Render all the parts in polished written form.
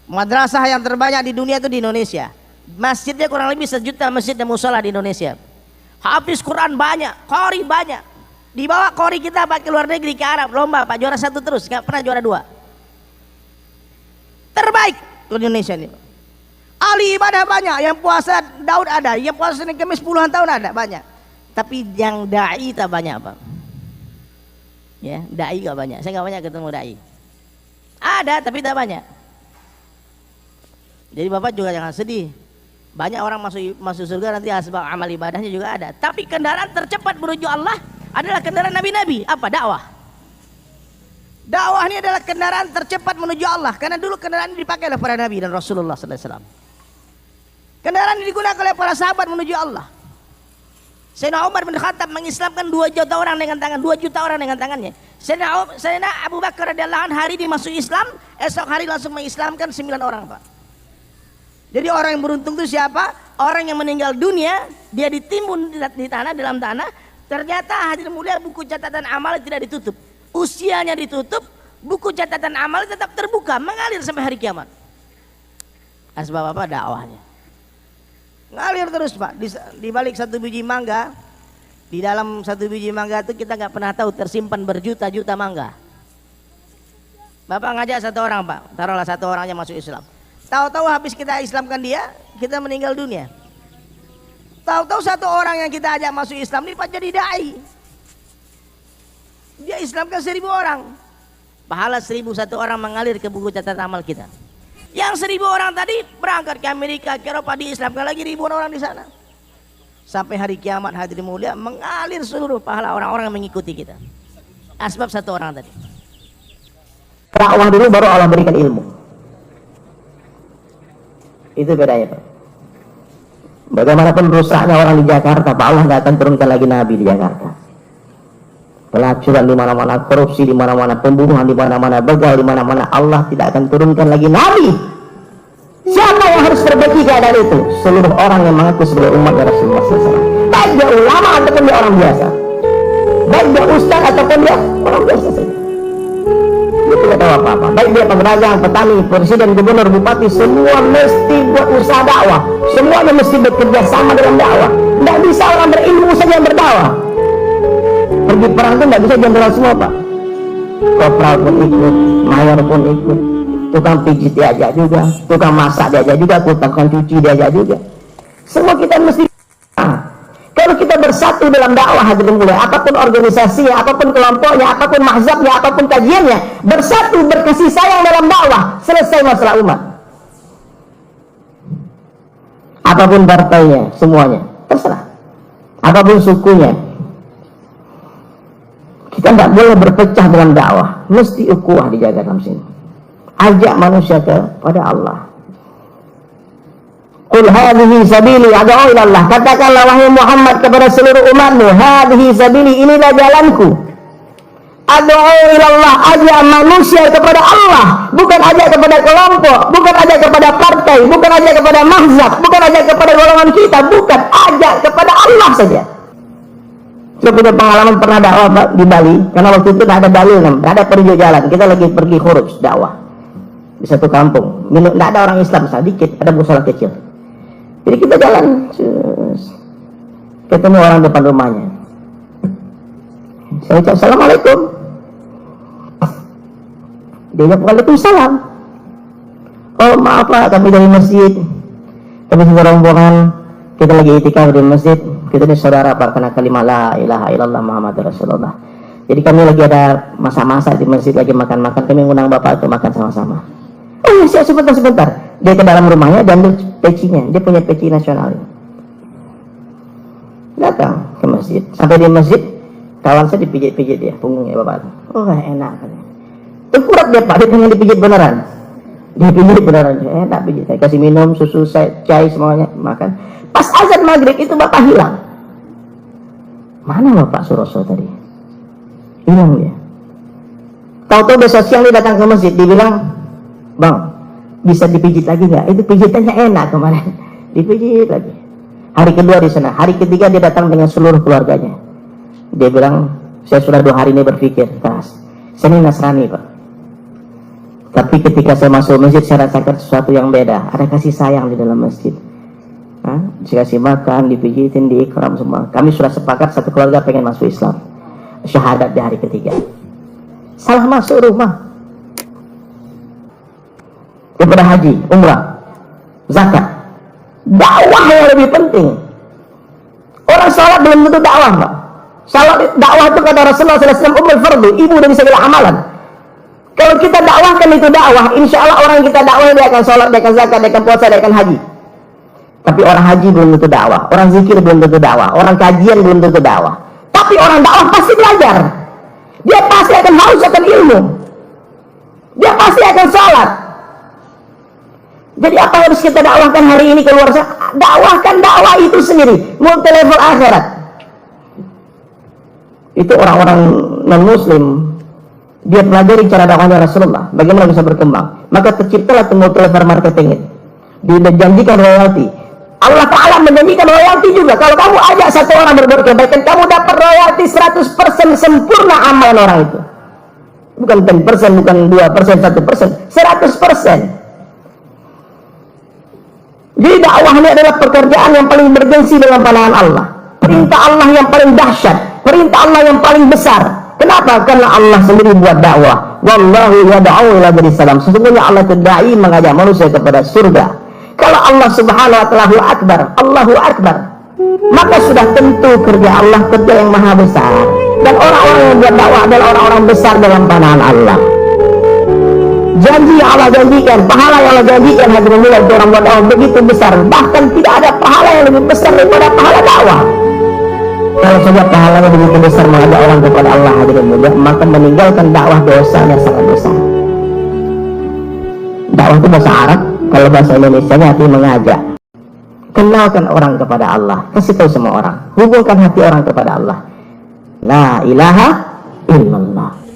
Madrasah yang terbanyak di dunia itu di Indonesia. Masjidnya kurang lebih 1 juta masjid dan musola di Indonesia. Hafiz Quran banyak, qori banyak. Dibawa qori kita Pak ke luar negeri, ke Arab, lomba Pak, juara 1 terus, nggak pernah juara 2. Terbaik di Indonesia ini. Ahli ibadah banyak, yang puasa Daud ada, yang puasa Senin Kamis puluhan tahun ada, banyak. Tapi yang dai tak banyak Pak. Ya, dai gak banyak. Saya gak banyak ketemu dai. Ada tapi tak banyak. Jadi Bapak juga jangan sedih. Banyak orang masuk surga nanti sebab amal ibadahnya juga ada. Tapi kendaraan tercepat menuju Allah adalah kendaraan nabi-nabi. Apa? Dakwah. Dakwah ini adalah kendaraan tercepat menuju Allah. Karena dulu kendaraan ini dipakai oleh para nabi dan Rasulullah SAW. Kendaraan ini digunakan oleh para sahabat menuju Allah. Sayyidina Umar bin Khattab mengislamkan 2 juta orang dengan tangan, 2 juta orang dengan tangannya. Sayyidina Abu Bakar radhiyallahu anhu hari ini masuk Islam, esok hari langsung mengislamkan 9 orang Pak. Jadi orang yang beruntung itu siapa? Orang yang meninggal dunia, dia ditimbun di tanah, dalam tanah. Ternyata hadirin mulia buku catatan amal tidak ditutup. Usianya ditutup, buku catatan amal tetap terbuka, mengalir sampai hari kiamat. Sebab apa? Dakwahnya. Ngalir terus Pak. Di balik 1 biji mangga, di dalam 1 biji mangga itu kita nggak pernah tahu tersimpan berjuta-juta mangga. Bapak ngajak 1 orang Pak, taruhlah 1 orangnya masuk Islam. Tahu-tahu habis kita Islamkan dia, kita meninggal dunia. Tahu-tahu 1 orang yang kita ajak masuk Islam ini Pak jadi dai. Dia Islamkan 1000 orang. Pahala 1001 orang mengalir ke buku catatan amal kita. Yang 1000 orang tadi berangkat ke Amerika, ke Eropa, diislamkan lagi ribuan orang di sana. Sampai hari kiamat hadirin mulia mengalir seluruh pahala orang-orang yang mengikuti kita. Asbab 1 orang tadi. Dakwah dulu baru Allah berikan ilmu. Itu bedanya Pak. Bagaimanapun rusaknya orang di Jakarta, Pak, Allah nggak akan turunkan lagi Nabi di Jakarta. Pelacuran di mana-mana, korupsi di mana-mana, pembunuhan di mana-mana, begal di mana-mana, Allah tidak akan turunkan lagi Nabi. Siapa yang harus perbaiki keadaan itu? Seluruh orang yang mengaku sebagai umat Rasulullah SAW. Baik dia ulama ataupun dia orang biasa, baik dia ustaz ataupun dia orang biasa saja. Dia tidak tahu apa-apa. Baik dia pedagang, petani, presiden, gubernur, bupati, semua mesti buat usaha dakwah. Semuanya mesti bekerja sama dalam dakwah. Tidak bisa orang berilmu saja yang berdakwah. Pergi perang itu tidak bisa jenderal semua Pak. Kopral pun ikut, mayor pun ikut, tukang pijit diajak juga, tukang masak diajak juga, tukang cuci diajak juga. Semua kita mesti. Kalau kita bersatu dalam dakwah hadirin mulia, apapun organisasinya, apapun kelompoknya, apapun mazhabnya, apapun kajiannya, bersatu berkasih sayang dalam dakwah, selesai masalah umat. Apapun partainya, semuanya terserah. Apapun sukunya, kita tidak boleh berpecah dalam dakwah, mesti ukhuwah dijaga dalam sini. Ajak manusia kepada Allah. Qul hadhihi sabili ad'u ila Allah. Katakanlah wahai Muhammad kepada seluruh umatmu, hadhihi sabili, inilah jalanku. Ad'u ila Allah, ajak manusia kepada Allah, bukan ajak kepada kelompok, bukan ajak kepada partai, bukan ajak kepada mazhab, bukan ajak kepada golongan kita, bukan, ajak kepada Allah saja. Saya punya pengalaman pernah dakwah di Bali, karena waktu itu tidak ada dalil, tidak ada pergi jalan, kita lagi pergi khuruj dakwah di satu kampung, tidak ada orang Islam, sedikit, ada musola kecil. Jadi kita jalan, ketemu orang depan rumahnya. Saya ucap assalamualaikum. Dia jawab waalaikumsalam. Oh maaf Pak, kami dari masjid, kami sudah rombongan, kita lagi itikaf di masjid. Kita ini saudara Pak, karena kalimat la ilaha illallah Muhammadur Rasulullah. Jadi kami lagi ada masak-masak di masjid, lagi makan-makan, kami mengundang Bapak untuk makan sama-sama. Oh ya, sebentar. Dia ke dalam rumahnya dan ambil pecinya. Dia punya peci nasional. Datang ke masjid. Sampai di masjid, kawan saya dipijit-pijit dia, punggungnya Bapak. Oh enak. Tengkurap dia Pak, dia pengen dipijit beneran. Dia pijit beneran. Enak pijit. Saya kasih minum, susu, cai, semuanya, makan. Pas azan maghrib itu Bapak hilang. Mana Bapak Suroso tadi? Hilang dia. Tahu-tahu besok siang dia datang ke masjid, dia bilang, Bang, bisa dipijit lagi nggak? Itu pijitannya enak kemarin. Dipijit lagi. Hari kedua di sana, hari ketiga dia datang dengan seluruh keluarganya. Dia bilang, saya sudah 2 hari ini berpikir keras. Saya ini Nasrani, Pak. Tapi ketika saya masuk masjid, saya rasakan sesuatu yang beda. Ada kasih sayang di dalam masjid. Dikasih makan, dipijitin, diikram semua. Kami sudah sepakat satu keluarga pengen masuk Islam. Syahadat di hari ketiga. Salah masuk rumah. Daripada haji, umrah, zakat. Dakwah yang lebih penting. Orang salat belum tentu dakwah, Pak. Salat dakwah itu kata Rasulullah SAW, ummul fardu, ibu dari segala amalan. Kalau kita dakwahkan itu dakwah, insya Allah orang yang kita dakwah dia akan salat, dia akan zakat, dia akan puasa, dia akan haji. Tapi orang haji belum tentu dakwah, orang zikir belum tentu dakwah, orang kajian belum tentu dakwah. Tapi orang dakwah pasti belajar. Dia pasti akan haus akan ilmu. Dia pasti akan salat. Jadi apa yang harus kita dakwahkan hari ini keluar sana? Dakwahkan dakwah itu sendiri, multi level akhirat. Itu orang-orang non-muslim, dia pelajari cara dakwahnya Rasulullah, bagaimana bisa berkembang. Maka terciptalah multi level marketing itu. Dijanjikan royalti. Allah Ta'ala menjanjikan royalti juga. Kalau kamu ajak satu orang berbuat kebaikan, kamu dapat royalti 100% sempurna amalan orang itu. Bukan 10%, bukan 2%, 1%, 100%. Jadi dakwah ini adalah pekerjaan yang paling bergengsi dalam pandangan Allah. Perintah Allah yang paling dahsyat, perintah Allah yang paling besar. Kenapa? Karena Allah sendiri buat dakwah. Wallahu yad'u ila salam. Sesungguhnya Allah itu dai mengajak manusia kepada surga. Kalau Allah Subhanahu wa ta'ala Allahu Akbar, maka sudah tentu kerja Allah kerja yang maha besar. Dan orang-orang yang buat dakwah adalah orang-orang besar dalam pandangan Allah. Janji yang Allah janjikan, pahala yang Allah janjikan hadirin mulai itu orang buat dakwah begitu besar. Bahkan tidak ada pahala yang lebih besar daripada pahala dakwah. Kalau saja pahalanya begitu besar mengajak orang kepada Allah hadirin mulia, maka meninggalkan dakwah dosanya sangat besar. Dakwah itu bahasa Arab, kalau bahasa Indonesia hati mengajak. Kenalkan orang kepada Allah, kasih tahu semua orang, hubungkan hati orang kepada Allah. La ilaha illallah.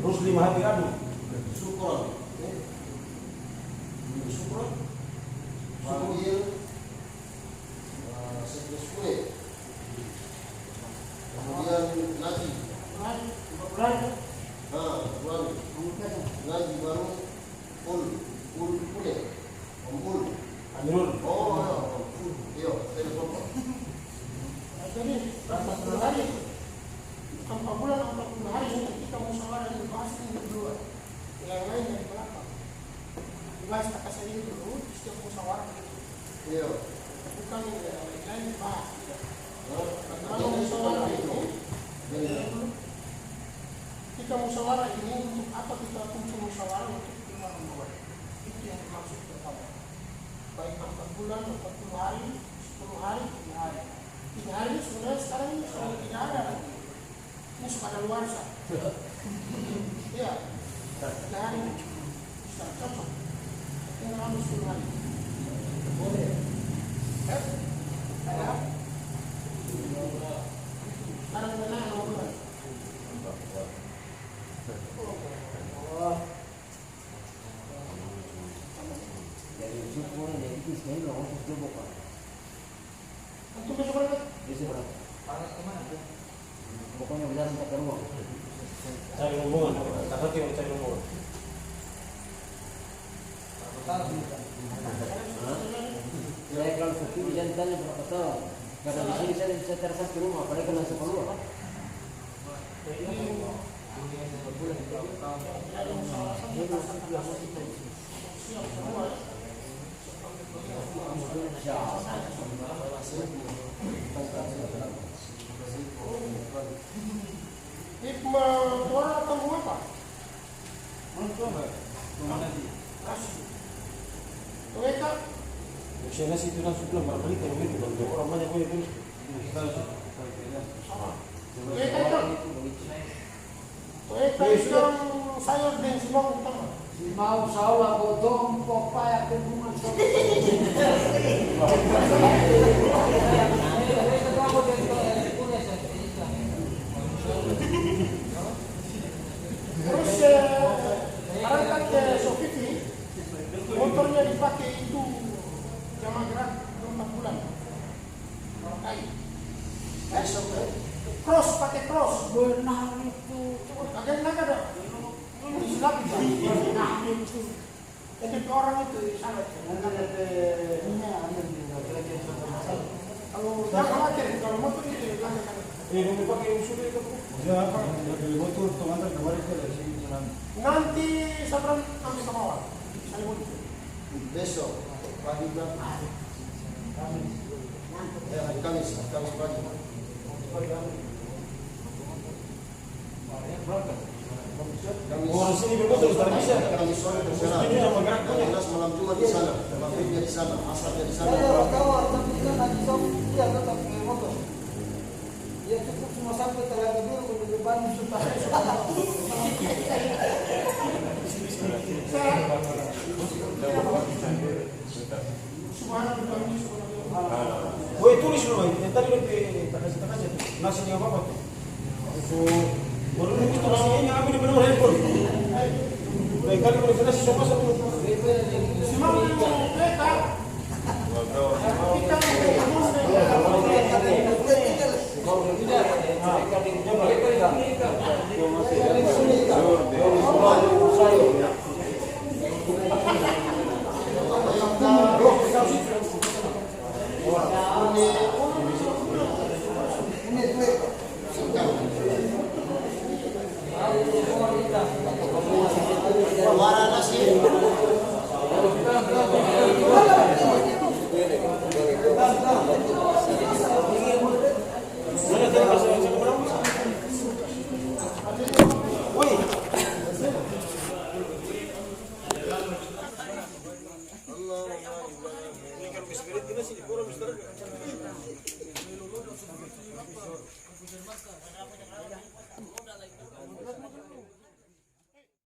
Rusli Mahathir Adu. Panggil Sekdes Kue. Kemudian Naji. Naji baru Kule. Om Amirul. Oh, iya, telepon. Jadi, rasa hari 4 bulan atau 10 hari kita musyawarah dibahas ini berdua. Yang lain dari belakang. Dibahas kata saya ini dulu, setiap musyawarah begitu. Iya. Bukan yang lain dibahas. Kalau musyawarah itu, kita musyawarah ini untuk apa kita kumpul musyawarah untuk keluar membawa. Itu yang dimaksud pertama. Baik 4 bulan, 40 hari, 10 hari, 3 hari. 3 hari sebenarnya sekarang ini sudah tidak ada lagi. Ini sudah ada luar sah. Iya. 3 hari bisa cocok. Ini harus 10 hari. Boleh. Ya. Sekarang benar mau bulan. Dari syukur dari itu sekali loh untuk coba pak. Untuk besok berapa? Besok berapa? Panas kemana tuh? Pokoknya benar sampai ke rumah. Cari hubungan, kata dia cari hubungan. Saya kalau sepi jangan tanya berapa tahun. Karena di sini saya bisa tersesat ke rumah, apalagi kalau saya keluar kan. Hikmah Tuhan atau apa? Mereka Saya nasi itu langsung pulang balik balik kalau itu kalau orang banyak boleh itu. mereka itu sayur dan semua utama. Mau sawah potong pokoknya hubungan Terus berangkat ke Sofifi, motornya dipakai itu jamaah gerak 4 bulan. Cross, pakai cross. benar itu. Agak naga dong. Islam itu orang itu sangat. Kalau jangan khawatir kalau motor itu Mau pakai usul itu apa? Ya apa? Dari motor teman kemarin ke sini jalan. nanti sabran ambil ke bawah. Besok pagi berangkat. Kamis pagi. Orang sini bermotor sudah bisa. Kamis sore terserah. Ini sama gerak punya. Jelas malam Jumat di sana, maghribnya di sana, asarnya di sana. Kawar tapi kan lagi sok dia tetap pakai motor. Dia cukup cuma sampai Telaga Biru ke depan sudah. Woi tulis dulu, yang tadi lebih kasih nasi dengan apa tuh? So, baru itu nasinya yang ambil di benar handphone. Baik kali kalau nasi sama satu. Semua kereta